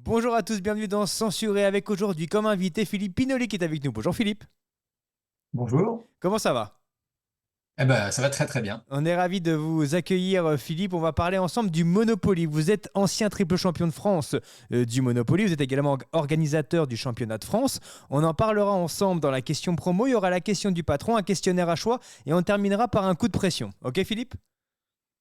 Bonjour à tous, bienvenue dans Censuré avec aujourd'hui comme invité Philippe Pinoli qui est avec nous. Bonjour Philippe, Bonjour. comment ça va? Eh ben, ça va très très bien. On est ravi de vous accueillir Philippe, on va parler ensemble du Monopoly. Vous êtes ancien triple champion de France du Monopoly, vous êtes également organisateur du championnat de France. On en parlera ensemble dans la question promo, il y aura la question du patron, un questionnaire à choix et on terminera par un coup de pression. Ok Philippe?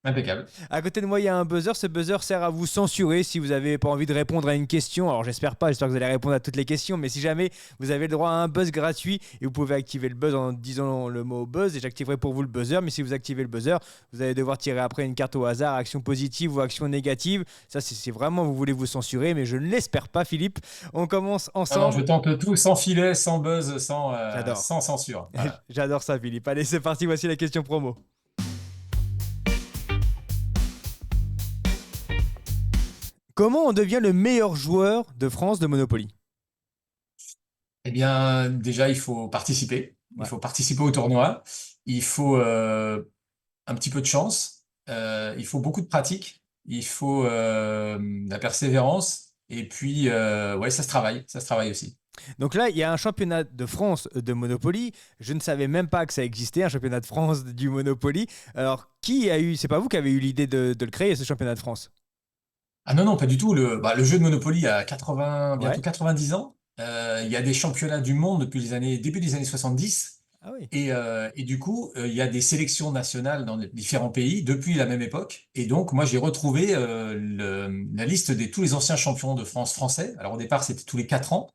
Impeccable. À côté de moi, il y a un buzzer. Ce buzzer sert à vous censurer si vous n'avez pas envie de répondre à une question. Alors, j'espère que vous allez répondre à toutes les questions. Mais si jamais vous avez le droit à un buzz gratuit et vous pouvez activer le buzz en disant le mot buzz et j'activerai pour vous le buzzer. Mais si vous activez le buzzer, vous allez devoir tirer après une carte au hasard, action positive ou action négative. Ça, c'est vraiment vous voulez vous censurer. Mais je ne l'espère pas, Philippe. On commence Alors, je ensemble. tente tout sans filet, sans buzz, J'adore. sans censure. Voilà. J'adore ça, Philippe. Allez, c'est parti. Voici la question promo. Comment on devient le meilleur joueur de France de Monopoly? Eh bien, déjà, il faut participer. Il Ouais. faut participer au tournoi. Il faut un petit peu de chance. Il faut beaucoup de pratique. Il faut de la persévérance. Et puis, ouais, ça se travaille. Ça se travaille aussi. Donc là, il y a un championnat de France de Monopoly. Je ne savais même pas que ça existait, un championnat de France du Monopoly. Alors, qui a eu, c'est pas vous qui avez eu l'idée de le créer, ce championnat de France? Ah non, non, pas du tout. Le jeu de Monopoly a 80, bientôt Ouais. 90 ans. Il y a des championnats du monde depuis début des années 70. Ah oui. Et du coup, il y a des sélections nationales dans les différents pays depuis la même époque. Et donc, moi, j'ai retrouvé la liste de tous les anciens champions de France français. Alors, au départ, c'était tous les 4 ans.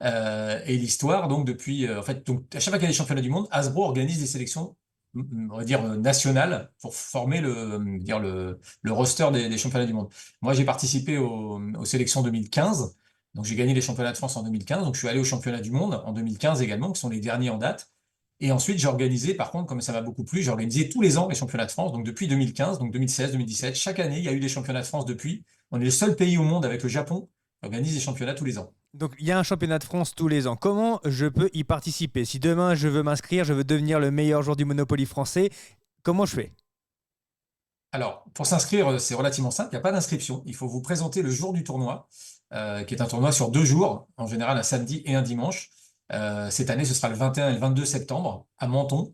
Et l'histoire, donc, depuis, en fait, donc, à chaque fois qu'il y a des championnats du monde, Hasbro organise des sélections, on va dire, nationales pour former le roster des championnats du monde. Moi, j'ai participé aux sélections 2015. Donc, j'ai gagné les championnats de France en 2015. Donc, je suis allé aux championnats du monde en 2015 également, qui sont les derniers en date. Et ensuite, j'ai organisé, par contre, comme ça m'a beaucoup plu, j'ai organisé tous les ans les championnats de France. Donc, depuis 2015, donc 2016, 2017, chaque année, il y a eu des championnats de France depuis. On est le seul pays au monde avec le Japon qui organise des championnats tous les ans. Donc, il y a un championnat de France tous les ans. Comment je peux y participer? Si demain je veux m'inscrire, je veux devenir le meilleur joueur du Monopoly français, comment je fais? Alors, pour s'inscrire, c'est relativement simple, il n'y a pas d'inscription. Il faut vous présenter le jour du tournoi, qui est un tournoi sur 2 jours, en général un samedi et un dimanche. Cette année, ce sera le 21 et le 22 septembre à Menton.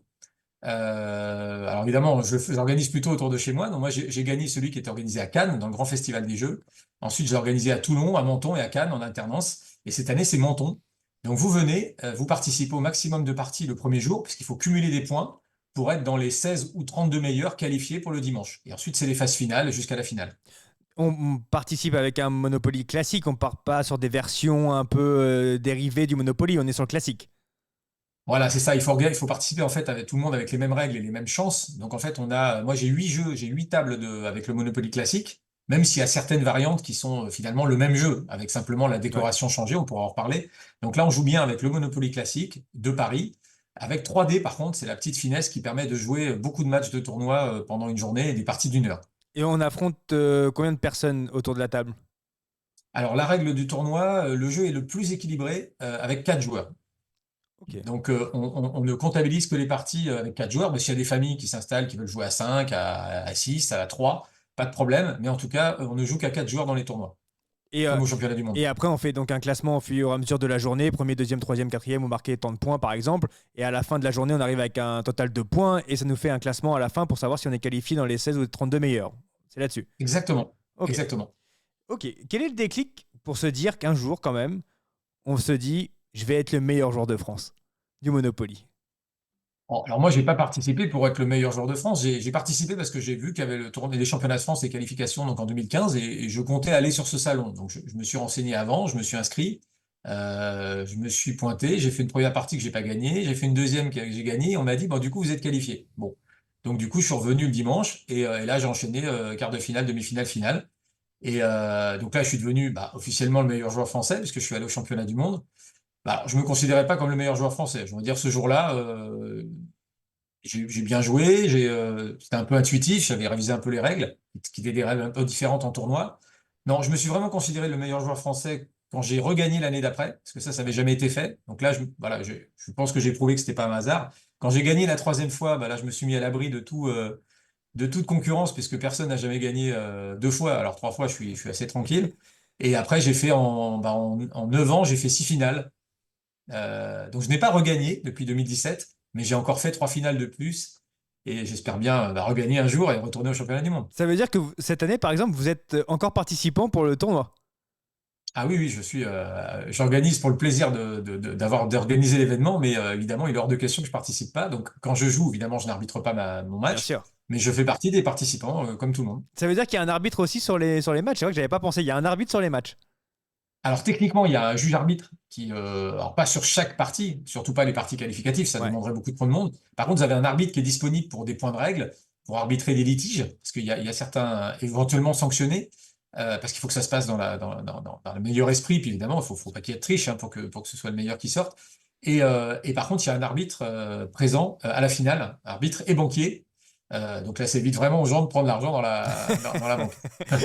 Alors évidemment, j'organise plutôt autour de chez moi. Donc moi, j'ai gagné celui qui était organisé à Cannes, dans le Grand Festival des Jeux. Ensuite, j'ai organisé à Toulon, à Menton et à Cannes en alternance. Et cette année, c'est Menton. Donc vous venez, vous participez au maximum de parties le premier jour, puisqu'il faut cumuler des points pour être dans les 16 ou 32 meilleurs qualifiés pour le dimanche. Et ensuite, c'est les phases finales jusqu'à la finale. On participe avec un Monopoly classique, on part pas sur des versions un peu dérivées du Monopoly, on est sur le classique. Voilà, c'est ça. Il faut participer en fait avec tout le monde avec les mêmes règles et les mêmes chances. Donc en fait, moi j'ai 8 jeux, j'ai 8 tables avec le Monopoly classique, même s'il y a certaines variantes qui sont finalement le même jeu, avec simplement la Ouais. décoration changée, on pourra en reparler. Donc là, on joue bien avec le Monopoly classique de Paris, avec 3D par contre, c'est la petite finesse qui permet de jouer beaucoup de matchs de tournoi pendant une journée et des parties d'1 heure. Et on affronte combien de personnes autour de la table? Alors la règle du tournoi, le jeu est le plus équilibré avec 4 joueurs. Ok. Donc, on ne comptabilise que les parties avec 4 joueurs. Mais s'il y a des familles qui s'installent, qui veulent jouer à 5, à 6, à 3, pas de problème. Mais en tout cas, on ne joue qu'à 4 joueurs dans les tournois, Et, euh, comme au championnat du monde. et après, on fait donc un classement au fur et à mesure de la journée. Premier, deuxième, troisième, quatrième, on marquait tant de points, par exemple. Et à la fin de la journée, on arrive avec un total de points. Et ça nous fait un classement à la fin pour savoir si on est qualifié dans les 16 ou les 32 meilleurs. C'est là-dessus. Exactement. Ok. Exactement. Ok. Quel est le déclic pour se dire qu'un jour, quand même, on se dit, je vais être le meilleur joueur de France du Monopoly? Bon, alors moi, j'ai pas participé pour être le meilleur joueur de France. J'ai participé parce que j'ai vu qu'il y avait le tournoi des championnats de France et qualifications donc en 2015 et je comptais aller sur ce salon. Donc je me suis renseigné avant, je me suis inscrit, je me suis pointé, j'ai fait une première partie que j'ai pas gagnée, j'ai fait une deuxième que j'ai gagnée. On m'a dit bon du coup vous êtes qualifié. Bon, donc du coup je suis revenu le dimanche et là j'ai enchaîné quart de finale, demi-finale, finale. Et donc là je suis devenu officiellement le meilleur joueur français puisque je suis allé au championnat du monde. Bah, je me considérais pas comme le meilleur joueur français. Je veux dire, ce jour-là, j'ai bien joué, c'était un peu intuitif, j'avais révisé un peu les règles, qui étaient des règles un peu différentes en tournoi. Non, je me suis vraiment considéré le meilleur joueur français quand j'ai regagné l'année d'après, parce que ça n'avait jamais été fait. Donc là, voilà, je pense que j'ai prouvé que c'était pas un hasard. Quand j'ai gagné la troisième fois, là, je me suis mis à l'abri de toute concurrence, puisque personne n'a jamais gagné 2 fois. Alors 3 fois, je suis assez tranquille. Et après, j'ai fait en 9 ans, j'ai fait 6 finales. Donc je n'ai pas regagné depuis 2017, mais j'ai encore fait 3 finales de plus. Et j'espère bien regagner un jour et retourner au championnat du monde. Ça veut dire que cette année, par exemple, vous êtes encore participant pour le tournoi. Ah oui, oui, j'organise pour le plaisir d'organiser l'événement, mais évidemment, il est hors de question que je participe pas. Donc, quand je joue, évidemment, je n'arbitre pas mon Bien match, sûr. mais je fais partie des participants, comme tout le monde. Ça veut dire qu'il y a un arbitre aussi sur les matchs. C'est vrai que j'avais pas pensé. Il y a un arbitre sur les matchs. Alors, techniquement, il y a un juge-arbitre qui, alors pas sur chaque partie, surtout pas les parties qualificatives, ça Ouais. demanderait beaucoup trop de monde. Par contre, vous avez un arbitre qui est disponible pour des points de règle, pour arbitrer des litiges, parce il y a certains éventuellement sanctionnés, parce qu'il faut que ça se passe dans le meilleur esprit, puis évidemment, faut pas qu'il y ait de triche, hein, pour que ce soit le meilleur qui sorte. Et par contre, il y a un arbitre présent à la finale, arbitre et banquier. Donc là, ça évite vraiment aux gens de prendre l'argent dans la banque.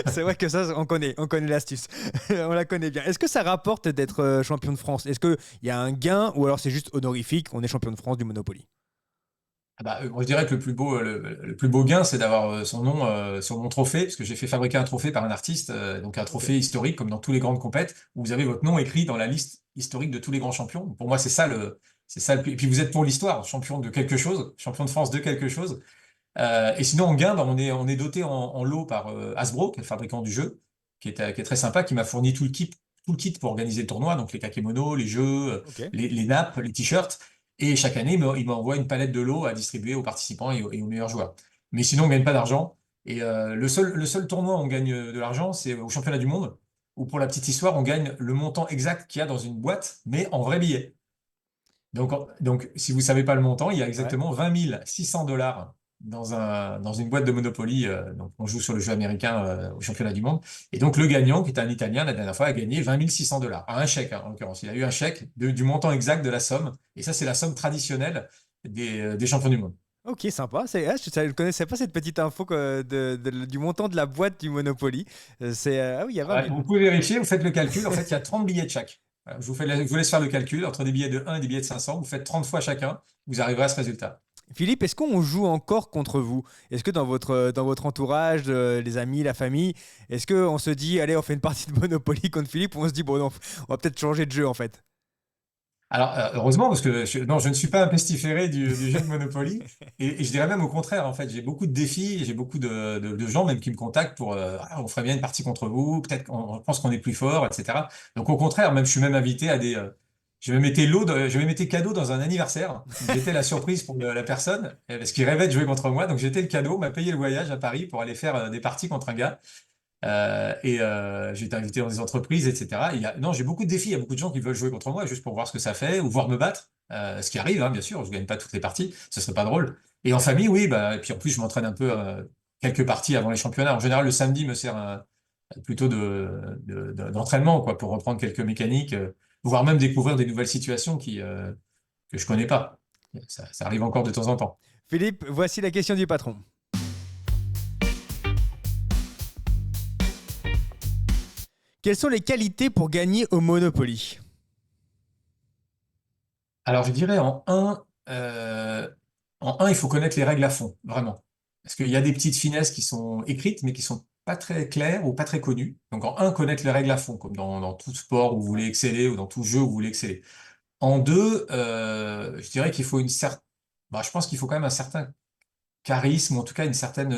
C'est vrai que ça, on connaît l'astuce. On la connaît bien. Est-ce que ça rapporte d'être champion de France? Est-ce qu'il y a un gain ou alors c'est juste honorifique? On est champion de France du Monopoly. Ah bah, moi, je dirais que le plus beau gain, c'est d'avoir son nom sur mon trophée, parce que j'ai fait fabriquer un trophée par un artiste, donc un Ok. trophée historique, comme dans tous les grandes compètes, où vous avez votre nom écrit dans la liste historique de tous les grands champions. Pour moi, c'est ça le plus. Et puis vous êtes pour l'histoire, champion de quelque chose, champion de France de quelque chose. Et sinon, en gain, bah, on est doté en lot par Hasbro, qui est le fabricant du jeu, qui est très sympa, qui m'a fourni tout le kit pour organiser le tournoi, donc les kakémonos, les jeux, Ok. les nappes, les t-shirts. Et chaque année, il m'envoie une palette de lots à distribuer aux participants et aux meilleurs joueurs. Mais sinon, on ne gagne pas d'argent. Et le seul tournoi où on gagne de l'argent, c'est au championnat du monde, où pour la petite histoire, on gagne le montant exact qu'il y a dans une boîte, mais en vrai billet. Donc, si vous savez pas le montant, il y a Ouais. exactement 20 600 dollars dans une boîte de Monopoly. Donc, on joue sur le jeu américain au championnat du monde. Et donc, le gagnant, qui est un Italien, la dernière fois, a gagné 20 600 dollars. Un chèque, hein, en l'occurrence. Il a eu un chèque du montant exact de la somme. Et ça, c'est la somme traditionnelle des champions du monde. Ok, sympa. Je ne connaissais pas cette petite info du montant de la boîte du Monopoly. Ah oui, il y a 20 Ouais, 000. vous pouvez vérifier, vous faites le calcul. En fait, il y a 30 billets de chaque. Voilà, je vous laisse faire le calcul entre des billets de 1 et des billets de 500. Vous faites 30 fois chacun. Vous arriverez à ce résultat. Philippe, est-ce qu'on joue encore contre vous? Est-ce que dans votre entourage, les amis, la famille, est-ce qu'on se dit, allez, on fait une partie de Monopoly contre Philippe ou on se dit, bon, non, on va peut-être changer de jeu en fait? Alors, heureusement, parce que non, je ne suis pas un pestiféré du jeu de Monopoly. Et je dirais même au contraire, en fait, j'ai beaucoup de défis, j'ai beaucoup de gens même qui me contactent pour ah, on ferait bien une partie contre vous, peut-être qu'on pense qu'on est plus fort, etc. Donc au contraire, même je suis même invité à des. J'ai même été cadeau dans un anniversaire. J'étais la surprise pour la personne, parce qu'il rêvait de jouer contre moi. Donc j'étais le cadeau, on m'a payé le voyage à Paris pour aller faire des parties contre un gars. J'ai été invité dans des entreprises, etc. Non, j'ai beaucoup de défis. Il y a beaucoup de gens qui veulent jouer contre moi juste pour voir ce que ça fait ou voir me battre. Ce qui arrive, hein, bien sûr. Je gagne pas toutes les parties. Ce serait pas drôle. Et en famille, oui. Bah, et puis en plus, je m'entraîne un peu quelques parties avant les championnats. En général, le samedi me sert plutôt d'entraînement, quoi, pour reprendre quelques mécaniques, voire même découvrir des nouvelles situations que je connais pas. Ça arrive encore de temps en temps. Philippe, voici la question du patron. Quelles sont les qualités pour gagner au Monopoly? Alors, je dirais en un, il faut connaître les règles à fond, vraiment. Parce qu'il y a des petites finesses qui sont écrites, mais qui sont pas très claires ou pas très connues. Donc, en un, connaître les règles à fond, comme dans tout sport où vous voulez exceller ou dans tout jeu où vous voulez exceller. En deux, je dirais qu'il faut je pense qu'il faut quand même un certain charisme, ou en tout cas une certaine.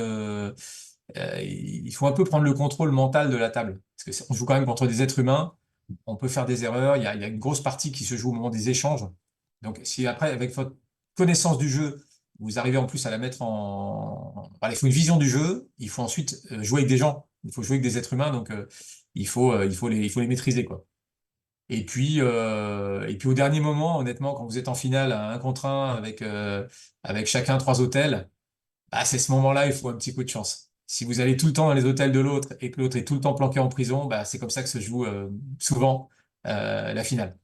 Il faut un peu prendre le contrôle mental de la table. Parce que on joue quand même contre des êtres humains, on peut faire des erreurs, il y a une grosse partie qui se joue au moment des échanges. Donc, si après, avec votre connaissance du jeu, vous arrivez en plus à la mettre voilà, il faut une vision du jeu, il faut ensuite jouer avec des gens, il faut jouer avec des êtres humains, donc il faut les maîtriser, quoi. Et puis au dernier moment, honnêtement, quand vous êtes en finale à un contre un avec chacun 3 hôtels, bah, c'est ce moment-là, il faut un petit coup de chance. Si vous allez tout le temps dans les hôtels de l'autre et que l'autre est tout le temps planqué en prison, bah, c'est comme ça que se joue souvent la finale.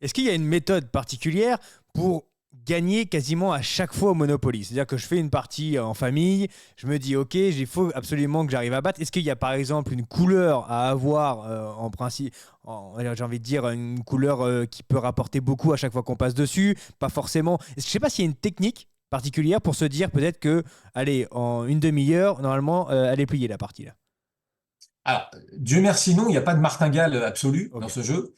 Est-ce qu'il y a une méthode particulière pour gagner quasiment à chaque fois au Monopoly? C'est-à-dire que je fais une partie en famille, je me dis ok, il faut absolument que j'arrive à battre. Est-ce qu'il y a par exemple une couleur à avoir en principe, j'ai envie de dire une couleur qui peut rapporter beaucoup à chaque fois qu'on passe dessus? Pas forcément. Je ne sais pas s'il y a une technique particulière pour se dire peut-être que, allez, en une demi-heure, normalement, elle est pliée la partie là. Alors, Dieu merci, non, il n'y a pas de martingale absolue dans Ok. ce jeu.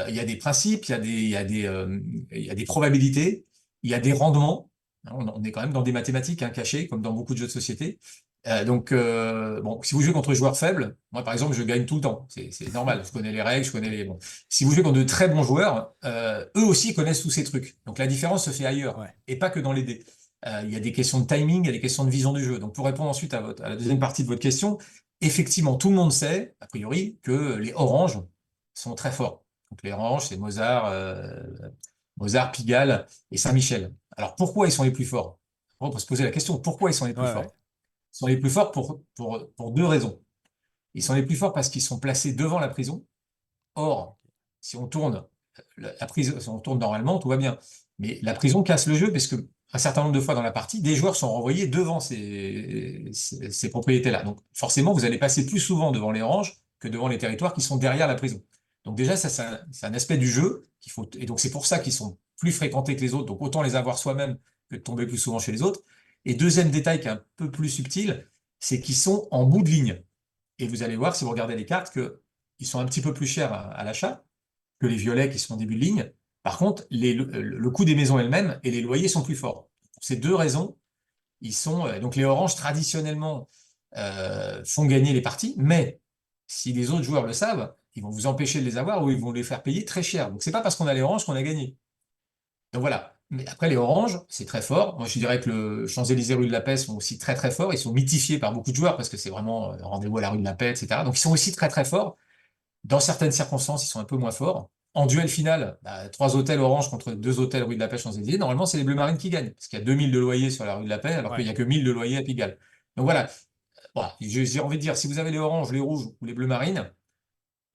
Il y a des principes, il y a des probabilités, il y a des rendements. On est quand même dans des mathématiques cachées, comme dans beaucoup de jeux de société. Bon, si vous jouez contre des joueurs faibles, moi par exemple, je gagne tout le temps. C'est normal. Je connais les règles, je connais les. Bon. Si vous jouez contre de très bons joueurs, eux aussi connaissent tous ces trucs. Donc la différence se fait ailleurs Ouais. et pas que dans les dés. Il y a des questions de timing, il y a des questions de vision du jeu. Donc pour répondre ensuite à la deuxième partie de votre question, effectivement, tout le monde sait, a priori, que les oranges sont très forts. Donc les oranges, c'est Mozart, Pigalle et Saint-Michel. Alors pourquoi ils sont les plus forts? On peut se poser la question, pourquoi ils sont les Ouais, plus ouais. forts? Ils sont les plus forts pour deux raisons. Ils sont les plus forts parce qu'ils sont placés devant la prison. Or, si on tourne la prison, si on tourne normalement, tout va bien. Mais la prison casse le jeu parce que un certain nombre de fois dans la partie, des joueurs sont renvoyés devant ces propriétés-là. Donc forcément, vous allez passer plus souvent devant les oranges que devant les territoires qui sont derrière la prison. Donc déjà, ça, c'est un aspect du jeu qu'il faut. Et donc c'est pour ça qu'ils sont plus fréquentés que les autres. Donc autant les avoir soi-même que de tomber plus souvent chez les autres. Et deuxième détail qui est un peu plus subtil, c'est qu'ils sont en bout de ligne. Et vous allez voir, si vous regardez les cartes, qu'ils sont un petit peu plus chers à l'achat que les violets qui sont en début de ligne. Par contre, le coût des maisons elles-mêmes et les loyers sont plus forts. Pour ces deux raisons, donc les oranges traditionnellement font gagner les parties, mais si les autres joueurs le savent, ils vont vous empêcher de les avoir ou ils vont les faire payer très cher. Donc c'est pas parce qu'on a les oranges qu'on a gagné. Donc voilà. Mais après, les oranges, c'est très fort. Moi, je dirais que le Champs-Élysées rue de la Paix sont aussi très très forts. Ils sont mythifiés par beaucoup de joueurs parce que c'est vraiment rendez-vous à la rue de la Paix, etc. Donc ils sont aussi très très forts. Dans certaines circonstances, ils sont un peu moins forts. En duel final, bah, trois hôtels orange contre deux hôtels rue de la Paix Champs-Élysées, normalement, c'est les Bleu Marines qui gagnent. Parce qu'il y a 2000 de loyer sur la rue de la Paix, alors qu'il Ouais. n'y a que 1000 de loyer à Pigalle. Donc voilà. Voilà. J'ai envie de dire, si vous avez les oranges, les rouges ou les Bleu Marines,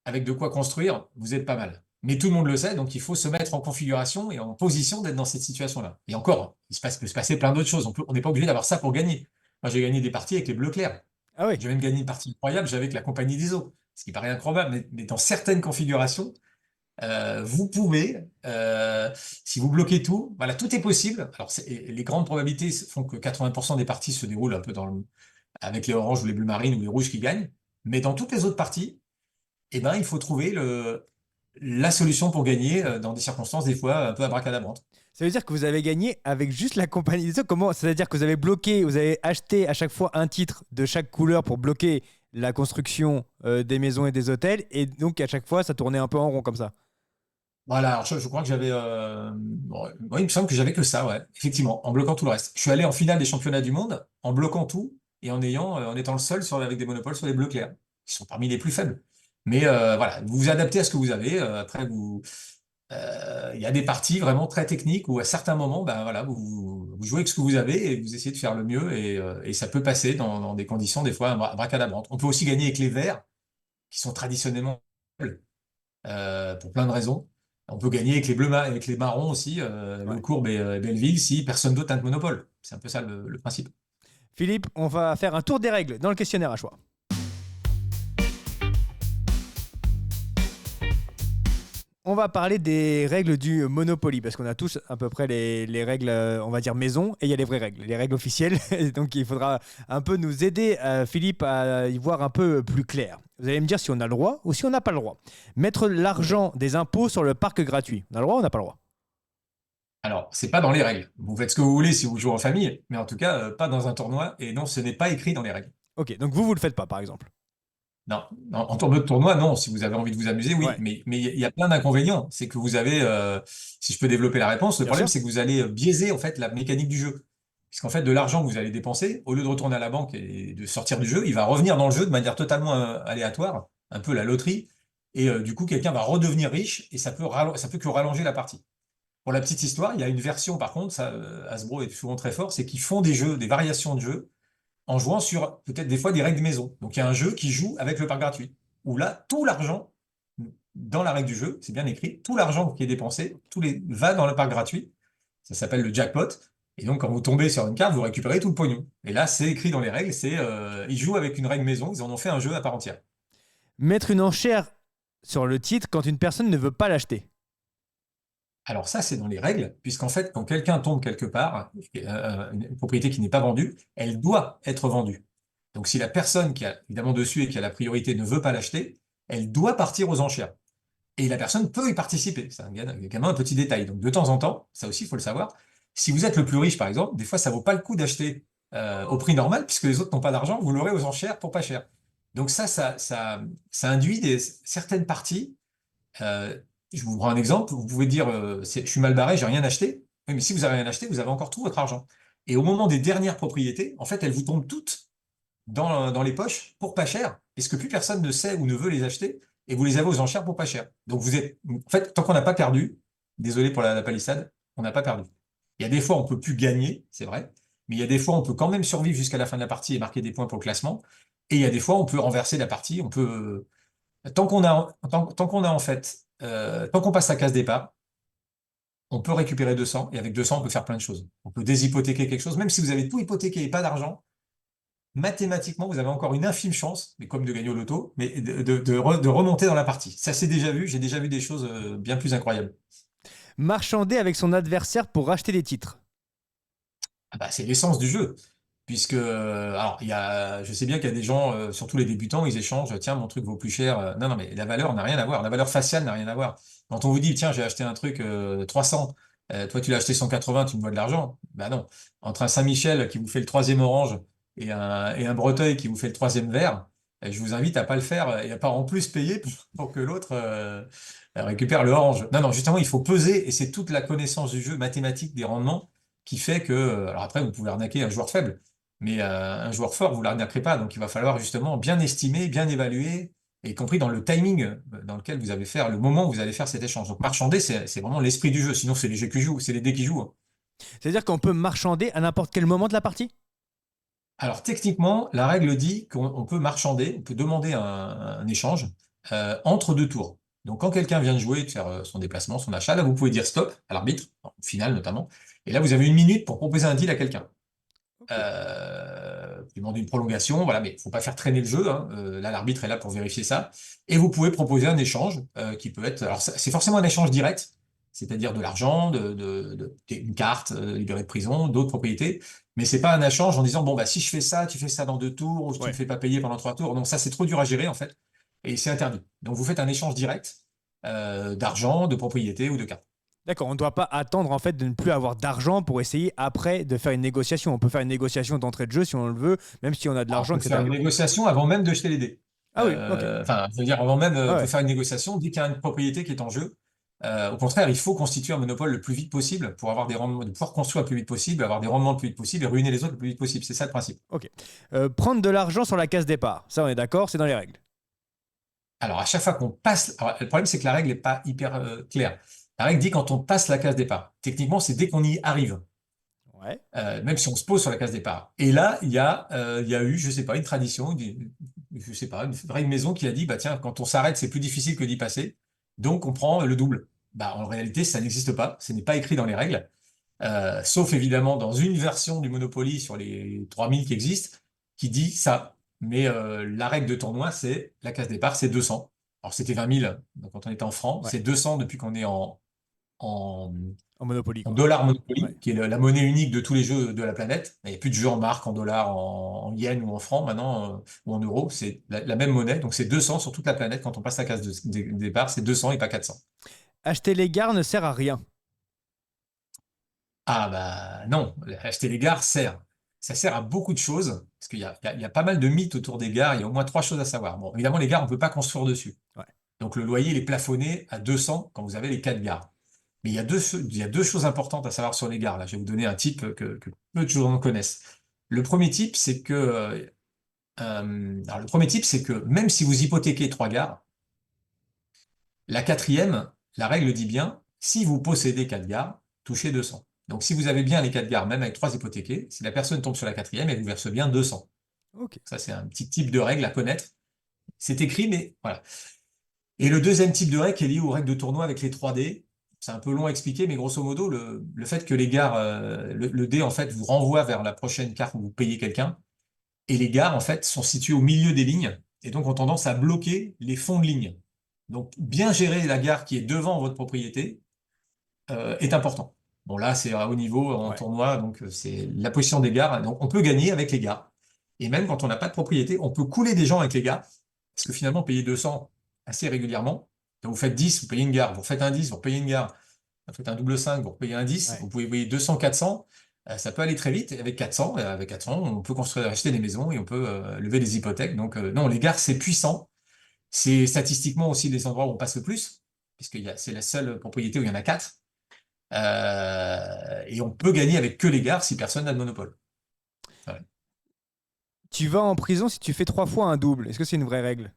avec de quoi construire, vous êtes pas mal. Mais tout le monde le sait, donc il faut se mettre en configuration et en position d'être dans cette situation-là. Et encore, peut se passer plein d'autres choses. On n'est pas obligé d'avoir ça pour gagner. Moi, j'ai gagné des parties avec les bleus clairs. Ah oui. J'ai même gagné une partie incroyable, j'avais avec la compagnie des eaux. Ce qui paraît incroyable, mais dans certaines configurations, vous pouvez, si vous bloquez tout, voilà, tout est possible. Alors, les grandes probabilités font que 80% des parties se déroulent un peu avec les oranges ou les bleus marines ou les rouges qui gagnent. Mais dans toutes les autres parties, eh ben, il faut trouver la solution pour gagner dans des circonstances, des fois, un peu abracadabrantes. Ça veut dire que vous avez gagné avec juste la compagnie des eaux. Comment? C'est-à-dire que vous avez bloqué, vous avez acheté à chaque fois un titre de chaque couleur pour bloquer la construction des maisons et des hôtels, et donc à chaque fois ça tournait un peu en rond comme ça. Voilà, alors je crois que j'avais. Bon, ouais, il me semble que j'avais que ça, ouais, effectivement, en bloquant tout le reste. Je suis allé en finale des championnats du monde en bloquant tout et en étant le seul avec des monopoles sur les bleus clairs, qui sont parmi les plus faibles. Mais voilà, vous vous adaptez à ce que vous avez. Après, il y a des parties vraiment très techniques où à certains moments, ben voilà, vous jouez avec ce que vous avez et vous essayez de faire le mieux et ça peut passer dans des conditions des fois abracadabrantes. On peut aussi gagner avec les verts, qui sont traditionnellement faibles pour plein de raisons. On peut gagner avec les bleus, avec les marrons aussi, Ouais. Le Courbe et Belleville, si personne d'autre a de monopole. C'est un peu ça le principe. Philippe, on va faire un tour des règles dans le questionnaire à choix. On va parler des règles du Monopoly, parce qu'on a tous à peu près les règles, on va dire maison, et il y a les vraies règles, les règles officielles. Donc il faudra un peu nous aider, Philippe, à y voir un peu plus clair. Vous allez me dire si on a le droit ou si on n'a pas le droit. Mettre Ok. l'argent des impôts sur le parc gratuit. On a le droit ou on n'a pas le droit? Alors, c'est pas dans les règles. Vous faites ce que vous voulez si vous jouez en famille, mais en tout cas, pas dans un tournoi. Et non, ce n'est pas écrit dans les règles. Ok, donc vous le faites pas, par exemple. Non, en tournoi de tournoi, non. Si vous avez envie de vous amuser, oui. Ouais, Mais il y a plein d'inconvénients. C'est que vous avez, si je peux développer la réponse, le bien problème, sûr. c'est que vous allez biaiser en fait la mécanique du jeu. Puisqu'en fait, de l'argent que vous allez dépenser, au lieu de retourner à la banque et de sortir du jeu, il va revenir dans le jeu de manière totalement aléatoire, un peu la loterie. Et du coup, quelqu'un va redevenir riche et ça peut que rallonger la partie. Pour la petite histoire, il y a une version, par contre, ça, Hasbro est souvent très fort, c'est qu'ils font des jeux, des variations de jeux en jouant sur peut-être des fois des règles maison. Donc il y a un jeu qui joue avec le parc gratuit, où là, tout l'argent, dans la règle du jeu, c'est bien écrit, tout l'argent qui est dépensé, va dans le parc gratuit. Ça s'appelle le jackpot. Et donc, quand vous tombez sur une carte, vous récupérez tout le pognon. Et là, c'est écrit dans les règles, ils jouent avec une règle maison, ils en ont fait un jeu à part entière. Mettre une enchère sur le titre quand une personne ne veut pas l'acheter. Alors ça, c'est dans les règles, puisqu'en fait, quand quelqu'un tombe quelque part, une propriété qui n'est pas vendue, elle doit être vendue. Donc si la personne qui a évidemment dessus et qui a la priorité ne veut pas l'acheter, elle doit partir aux enchères. Et la personne peut y participer. C'est également un petit détail. Donc de temps en temps, ça aussi, il faut le savoir, si vous êtes le plus riche, par exemple, des fois, ça vaut pas le coup d'acheter au prix normal, puisque les autres n'ont pas d'argent, vous l'aurez aux enchères pour pas cher. Donc ça induit certaines parties. euh, je vous prends un exemple, vous pouvez dire, je suis mal barré, j'ai rien acheté. Oui, mais si vous avez rien acheté, vous avez encore tout votre argent. Et au moment des dernières propriétés, en fait, elles vous tombent toutes dans les poches pour pas cher, puisque plus personne ne sait ou ne veut les acheter, et vous les avez aux enchères pour pas cher. Donc vous êtes, en fait, tant qu'on n'a pas perdu, désolé pour la palissade, on n'a pas perdu. Il y a des fois on peut plus gagner, c'est vrai, mais il y a des fois on peut quand même survivre jusqu'à la fin de la partie et marquer des points pour le classement, et il y a des fois on peut renverser la partie, on peut, tant qu'on a en fait, tant qu'on passe la case départ, on peut récupérer 200, et avec 200 on peut faire plein de choses. On peut déshypothéquer quelque chose, même si vous avez tout hypothéqué et pas d'argent, mathématiquement, vous avez encore une infime chance, mais comme de gagner au loto, mais de remonter dans la partie. Ça s'est déjà vu, j'ai déjà vu des choses bien plus incroyables. Marchander avec son adversaire pour racheter des titres. Ah bah, c'est l'essence du jeu. Puisque, alors, je sais bien qu'il y a des gens, surtout les débutants, ils échangent, tiens, mon truc vaut plus cher. Non, non, mais la valeur n'a rien à voir. La valeur faciale n'a rien à voir. Quand on vous dit, tiens, j'ai acheté un truc 300, toi tu l'as acheté 180, tu me dois de l'argent. Bah non. Entre un Saint-Michel qui vous fait le troisième orange et un Breteuil qui vous fait le troisième vert, je vous invite à pas le faire et à pas en plus payer pour que l'autre récupère le orange. Non, non, justement, il faut peser et c'est toute la connaissance du jeu mathématique des rendements qui fait que, alors après, vous pouvez arnaquer un joueur faible. Mais un joueur fort, vous l'arnaquerez pas. Donc, il va falloir justement bien estimer, bien évaluer, y compris dans le timing dans lequel vous allez faire, le moment où vous allez faire cet échange. Donc, marchander, c'est vraiment l'esprit du jeu. Sinon, c'est les jeux qui jouent, c'est les dés qui jouent, hein. C'est-à-dire qu'on peut marchander à n'importe quel moment de la partie? Alors, techniquement, la règle dit qu'on peut marchander, on peut demander un échange entre deux tours. Donc, quand quelqu'un vient de jouer, de faire son déplacement, son achat, là, vous pouvez dire stop à l'arbitre, au final notamment. Et là, vous avez 1 minute pour proposer un deal à quelqu'un. Ok. Demander une prolongation, voilà, mais il faut pas faire traîner le jeu, hein. Là, l'arbitre est là pour vérifier ça. Et vous pouvez proposer un échange qui peut être, alors c'est forcément un échange direct, c'est-à-dire de l'argent, une carte libérée de prison, d'autres propriétés, mais c'est pas un échange en disant bon bah si je fais ça, tu fais ça dans 2 tours, ou tu me Ouais. fais pas payer pendant 3 tours. Donc ça c'est trop dur à gérer en fait, et c'est interdit. Donc vous faites un échange direct d'argent, de propriété ou de carte. D'accord, on ne doit pas attendre en fait de ne plus avoir d'argent pour essayer après de faire une négociation. On peut faire une négociation d'entrée de jeu si on le veut, même si on a de Alors, l'argent, on peut faire etc. une négociation avant même de jeter les dés. Ah oui, ok. Enfin, je veux dire, avant même, Ah on peut ouais. faire une négociation dès qu'il y a une propriété qui est en jeu. Au contraire, il faut constituer un monopole le plus vite possible pour avoir des rendements, de pouvoir construire le plus vite possible, avoir des rendements le plus vite possible et ruiner les autres le plus vite possible. C'est ça le principe. Ok. Prendre de l'argent sur la case départ. Ça, on est d'accord, c'est dans les règles. Alors, à chaque fois qu'on passe, alors, le problème, c'est que la règle n'est pas hyper claire. La règle dit quand on passe la case départ. Techniquement, c'est dès qu'on y arrive. Ouais. Même si on se pose sur la case départ. Et là, il y a eu, je sais pas, une tradition, je sais pas, une vraie maison qui a dit, bah tiens, quand on s'arrête, c'est plus difficile que d'y passer, donc on prend le double. Bah en réalité, ça n'existe pas, ce n'est pas écrit dans les règles, sauf évidemment dans une version du Monopoly sur les 3000 qui existent, qui dit ça. Mais la règle de tournoi, c'est la case départ, c'est 200. Alors c'était 20 000 donc, quand on était en francs, Ouais. c'est 200 depuis qu'on est en, En Monopoly, en quoi. dollars Ouais. Monopoly, qui est la monnaie unique de tous les jeux de la planète. Il n'y a plus de jeux en marque, en dollars, en yens ou en francs maintenant, ou en euros. C'est la même monnaie. Donc c'est 200 sur toute la planète. Quand on passe la case de départ, c'est 200 et pas 400. Acheter les gares ne sert à rien. Ah bah non, acheter les gares sert. Ça sert à beaucoup de choses, parce qu'il y a pas mal de mythes autour des gares. Il y a au moins 3 choses à savoir. Bon, évidemment, les gares, on ne peut pas construire dessus. Ouais. Donc le loyer, il est plafonné à 200 quand vous avez les 4 gares. Mais il y a deux choses importantes à savoir sur les gares. Là, je vais vous donner un type que peu de gens connaissent. Le premier type, c'est que, alors le premier type, c'est que même si vous hypothéquez 3 gares, la quatrième, la règle dit bien, si vous possédez 4 gares, touchez 200. Donc si vous avez bien les 4 gares, même avec 3 hypothéquées, si la personne tombe sur la quatrième, elle vous verse bien 200. Ok. Ça, c'est un petit type de règle à connaître. C'est écrit, mais voilà. Et le deuxième type de règle qui est lié aux règles de tournoi avec les 3 dés, c'est un peu long à expliquer, mais grosso modo, le fait que les gares, le dé en fait vous renvoie vers la prochaine carte où vous payez quelqu'un, et les gares en fait sont situées au milieu des lignes, et donc ont tendance à bloquer les fonds de ligne. Donc bien gérer la gare qui est devant votre propriété est important. Bon là c'est à haut niveau en Ouais. tournoi, donc c'est la position des gares, donc on peut gagner avec les gares. Et même quand on n'a pas de propriété, on peut couler des gens avec les gares, parce que finalement, payer 200 assez régulièrement, quand vous faites 10, vous payez une gare, vous faites un 10, vous repayez une gare, vous faites un double 5, vous repayez un 10, Ouais. vous pouvez payer 200, 400, ça peut aller très vite. Et avec 400, on peut construire, acheter des maisons et on peut lever des hypothèques. Donc non, les gares, c'est puissant. C'est statistiquement aussi les endroits où on passe le plus, puisque c'est la seule propriété où il y en a quatre. Et on peut gagner avec que les gares si personne n'a de monopole. Ouais. Tu vas en prison si tu fais 3 fois un double. Est-ce que c'est une vraie règle?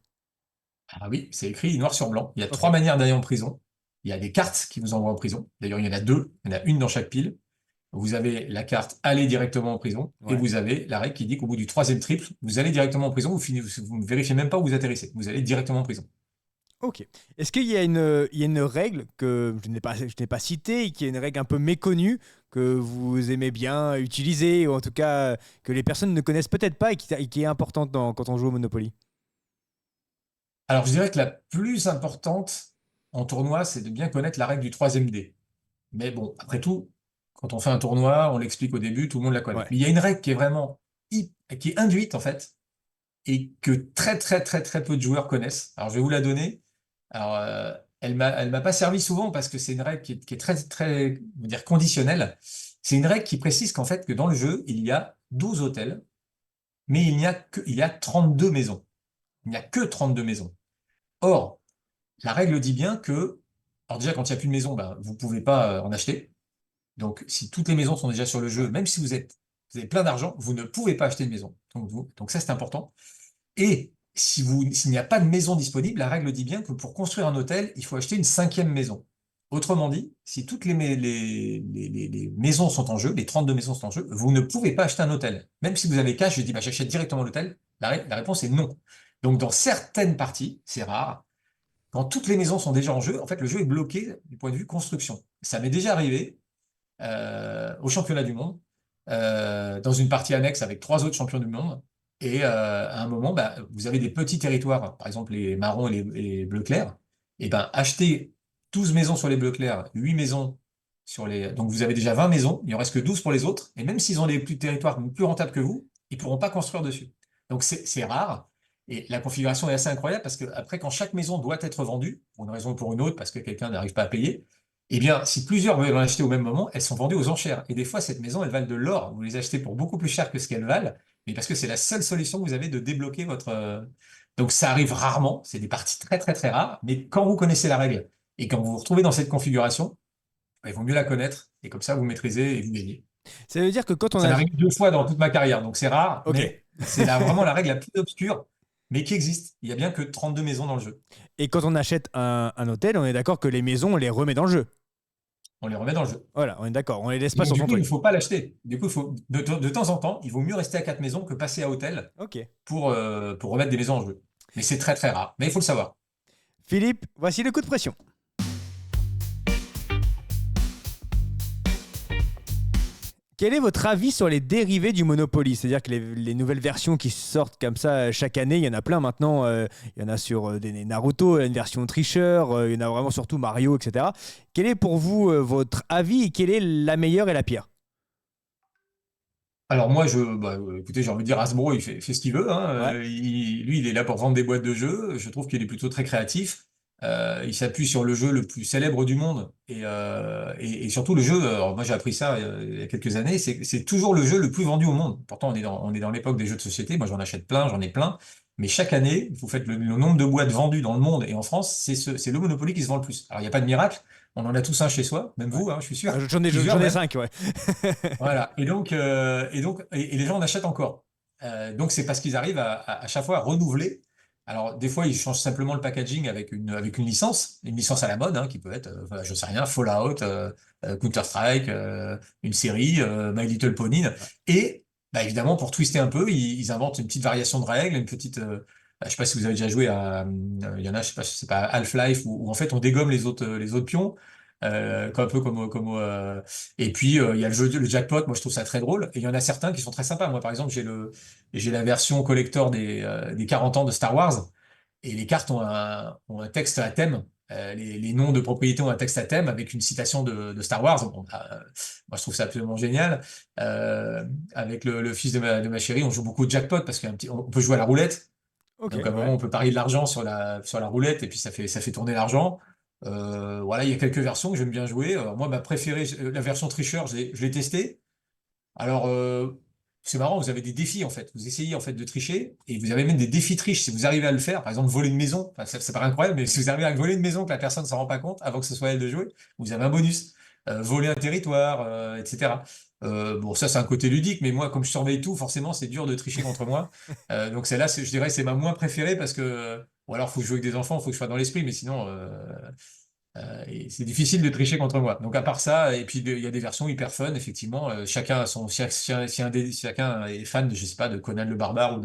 Ah oui, c'est écrit noir sur blanc. Il y a Ok. trois manières d'aller en prison. Il y a des cartes qui vous envoient en prison. D'ailleurs, il y en a deux. Il y en a une dans chaque pile. Vous avez la carte aller directement en prison et Ouais. vous avez la règle qui dit qu'au bout du troisième triple, vous allez directement en prison. Vous ne vérifiez même pas où vous atterrissez. Vous allez directement en prison. Ok. Est-ce qu'il y a il y a une règle que je n'ai pas citée, et qui est une règle un peu méconnue que vous aimez bien utiliser, ou en tout cas que les personnes ne connaissent peut-être pas et qui est importante quand on joue au Monopoly? Alors, je dirais que la plus importante en tournoi, c'est de bien connaître la règle du troisième dé. Mais bon, après tout, quand on fait un tournoi, on l'explique au début, tout le monde la connaît. Ouais. Mais il y a une règle qui est vraiment qui est induite en fait et que très très très très peu de joueurs connaissent. Alors je vais vous la donner. Alors elle m'a pas servi souvent parce que c'est une règle qui est très très on va dire conditionnelle. C'est une règle qui précise qu'en fait que dans le jeu il y a 12 hôtels, mais il y a 32 maisons. Il n'y a que 32 maisons. Or la règle dit bien que alors déjà quand il n'y a plus de maison, ben, vous pouvez pas en acheter. Donc, si toutes les maisons sont déjà sur le jeu, Ouais. même si vous avez plein d'argent, vous ne pouvez pas acheter une maison. Donc ça, c'est important. Et s'il n'y a pas de maison disponible, la règle dit bien que pour construire un hôtel, il faut acheter une cinquième maison. Autrement dit, si toutes les maisons sont en jeu, les 32 maisons sont en jeu, vous ne pouvez pas acheter un hôtel. Même si vous avez cash, je dis, bah, j'achète directement l'hôtel, la réponse est non. Donc, dans certaines parties, c'est rare, quand toutes les maisons sont déjà en jeu, en fait, le jeu est bloqué du point de vue construction. Ça m'est déjà arrivé au championnat du monde, dans une partie annexe avec trois autres champions du monde. Et à un moment, bah, vous avez des petits territoires, par exemple les marrons et les bleus clairs. Et ben acheter 12 maisons sur les bleus clairs, 8 maisons sur les. Donc vous avez déjà 20 maisons, il en reste que 12 pour les autres. Et même s'ils ont des plus territoires plus rentables que vous, ils pourront pas construire dessus. Donc c'est rare. Et la configuration est assez incroyable parce que après, quand chaque maison doit être vendue, pour une raison ou pour une autre, parce que quelqu'un n'arrive pas à payer, eh bien, si plusieurs veulent en acheter au même moment, elles sont vendues aux enchères. Et des fois, cette maison, elles valent de l'or. Vous les achetez pour beaucoup plus cher que ce qu'elles valent, mais parce que c'est la seule solution que vous avez de débloquer votre. Donc, ça arrive rarement. C'est des parties très, très, très rares. Mais quand vous connaissez la règle et quand vous vous retrouvez dans cette configuration, bah, il vaut mieux la connaître. Et comme ça, vous maîtrisez et vous gagnez. Ça veut dire que quand on Ça m'est a... arrivé 2 fois dans toute ma carrière. Donc, c'est rare, Ok. mais c'est vraiment la règle la plus obscure, mais qui existe. Il y a bien que 32 maisons dans le jeu. Et quand on achète un hôtel, on est d'accord que les maisons, on les remet dans le jeu. On les remet dans le jeu. Voilà, on est d'accord. On les laisse pas Et sur du son coup, il ne truc. faut pas l'acheter. Du coup, de temps en temps, il vaut mieux rester à quatre maisons que passer à hôtel Ok. pour remettre des maisons en jeu. Mais c'est très très rare. Mais il faut le savoir. Philippe, voici le coup de pression. Quel est votre avis sur les dérivés du Monopoly? C'est-à-dire que les nouvelles versions qui sortent comme ça chaque année, il y en a plein maintenant. Il y en a sur des Naruto, une version tricheur, il y en a vraiment surtout Mario, etc. Quel est pour vous votre avis et quelle est la meilleure et la pire? Alors moi, écoutez, j'ai envie de dire Hasbro, fait ce qu'il veut, hein. Ouais, Lui, il est là pour vendre des boîtes de jeux. Je trouve qu'il est plutôt très créatif. Il s'appuie sur le jeu le plus célèbre du monde et surtout le jeu. Alors moi, j'ai appris ça il y a quelques années. C'est toujours le jeu le plus vendu au monde. Pourtant, on est dans l'époque des jeux de société. Moi, j'en achète plein, j'en ai plein. Mais chaque année, vous faites le nombre de boîtes vendues dans le monde et en France, c'est le Monopoly qui se vend le plus. Alors, il n'y a pas de miracle. On en a tous un chez soi, même ouais. vous, hein, je suis sûr, J'en plusieurs ai même. 5, ouais. Voilà. Et les gens en achètent encore. Donc, c'est parce qu'ils arrivent à chaque fois à renouveler. Alors, des fois, ils changent simplement le packaging avec une licence à la mode, hein, qui peut être, voilà, je sais rien, Fallout, Counter-Strike, une série, My Little Pony. Ouais. Et, bah, évidemment, pour twister un peu, ils inventent une petite variation de règles, une petite, je sais pas si vous avez déjà joué à, il y en a, je sais pas, c'est pas Half-Life, où en fait, on dégomme les autres pions, un peu et puis, il y a le jackpot, moi je trouve ça très drôle. Et il y en a certains qui sont très sympas. Moi, par exemple, j'ai la version collector des 40 ans de Star Wars. Et les cartes ont un texte à thème les noms de propriétés ont un texte à thème avec une citation de Star Wars. Bon, moi, je trouve ça absolument génial. Avec le fils de ma chérie, on joue beaucoup au jackpot parce on peut jouer à la roulette. Ok, Donc à un moment, ouais. on peut parier de l'argent sur la roulette et puis ça fait tourner l'argent. Voilà, il y a quelques versions que j'aime bien jouer. Moi, ma préférée, la version tricheur, je l'ai testée. Alors, c'est marrant, vous avez des défis en fait. Vous essayez en fait de tricher et vous avez même des défis triches. Si vous arrivez à le faire, par exemple voler une maison, enfin, ça paraît incroyable, mais si vous arrivez à voler une maison que la personne ne s'en rend pas compte avant que ce soit elle de jouer, vous avez un bonus. Voler un territoire, etc. Bon, ça c'est un côté ludique, mais moi, comme je surveille tout, forcément, c'est dur de tricher contre moi. Donc celle-là, je dirais, c'est ma moins préférée parce que, ou alors faut que je joue avec des enfants, faut que je sois dans l'esprit, mais sinon. Et c'est difficile de tricher contre moi. Donc à part ça, et puis il y a des versions hyper fun, effectivement. Chacun a son, chacun est fan de, je sais pas, de Conan le Barbare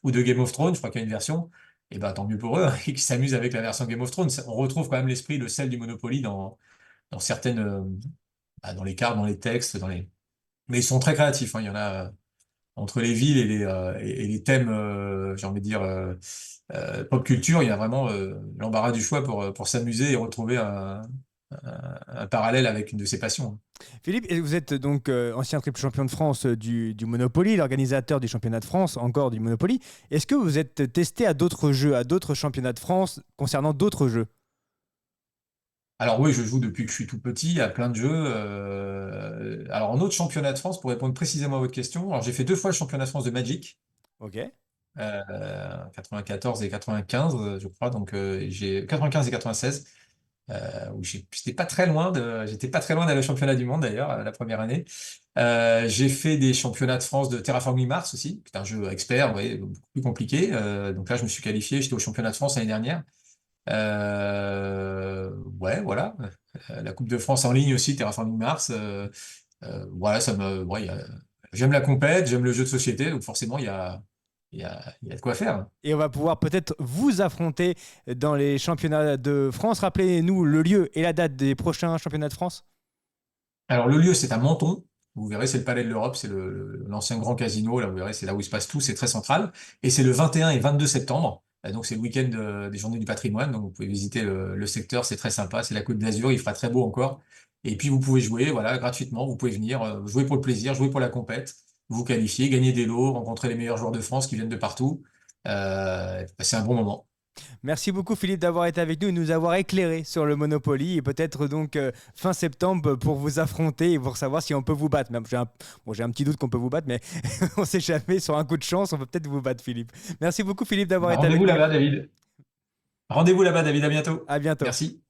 ou de Game of Thrones. Je crois qu'il y a une version. Et ben tant mieux pour eux, et qui s'amusent avec la version Game of Thrones. On retrouve quand même l'esprit, le sel du Monopoly dans certaines, dans les cartes, dans les textes, Mais ils sont très créatifs. Hein. Il y en a entre les villes et les thèmes, j'ai envie de dire. Pop culture, il y a vraiment l'embarras du choix pour s'amuser et retrouver un parallèle avec une de ses passions. Philippe, et vous êtes donc ancien triple champion de France du Monopoly, l'organisateur du championnat de France, encore du Monopoly. Est-ce que vous êtes testé à d'autres jeux, à d'autres championnats de France concernant d'autres jeux? Alors oui, je joue depuis que je suis tout petit à plein de jeux. Alors en autre championnat de France, pour répondre précisément à votre question, alors j'ai fait 2 fois le championnat de France de Magic, Ok. 94 et 95, je crois. Donc j'ai 95 et 96. Où j'étais pas très loin d'aller au championnat du monde d'ailleurs la première année. J'ai fait des championnats de France de Terraforming Mars aussi, qui est un jeu expert, vous voyez, beaucoup plus compliqué. Donc là, je me suis qualifié, j'étais au championnat de France l'année dernière. Ouais, voilà. La Coupe de France en ligne aussi, Terraforming Mars. Voilà, j'aime la compète, j'aime le jeu de société, donc forcément, il y a de quoi faire. Et on va pouvoir peut-être vous affronter dans les championnats de France. Rappelez-nous le lieu et la date des prochains championnats de France. Alors, le lieu, c'est à Menton. Vous verrez, c'est le Palais de l'Europe, c'est l'ancien grand casino. Là, vous verrez, c'est là où il se passe tout, c'est très central. Et c'est le 21 et 22 septembre. Donc, c'est le week-end des Journées du patrimoine. Donc, vous pouvez visiter le secteur, c'est très sympa. C'est la Côte d'Azur, il fera très beau encore. Et puis, vous pouvez jouer, voilà, gratuitement. Vous pouvez venir jouer pour le plaisir, jouer pour la compète, vous qualifier, gagner des lots, rencontrer les meilleurs joueurs de France qui viennent de partout. C'est un bon moment. Merci beaucoup Philippe d'avoir été avec nous et nous avoir éclairé sur le Monopoly et peut-être donc fin septembre pour vous affronter et pour savoir si on peut vous battre. Même, j'ai un petit doute qu'on peut vous battre, mais on ne sait jamais, sur un coup de chance, on peut peut-être vous battre Philippe. Merci beaucoup Philippe d'avoir Bah, été avec nous. Rendez-vous là-bas, David. À bientôt. À bientôt. Merci.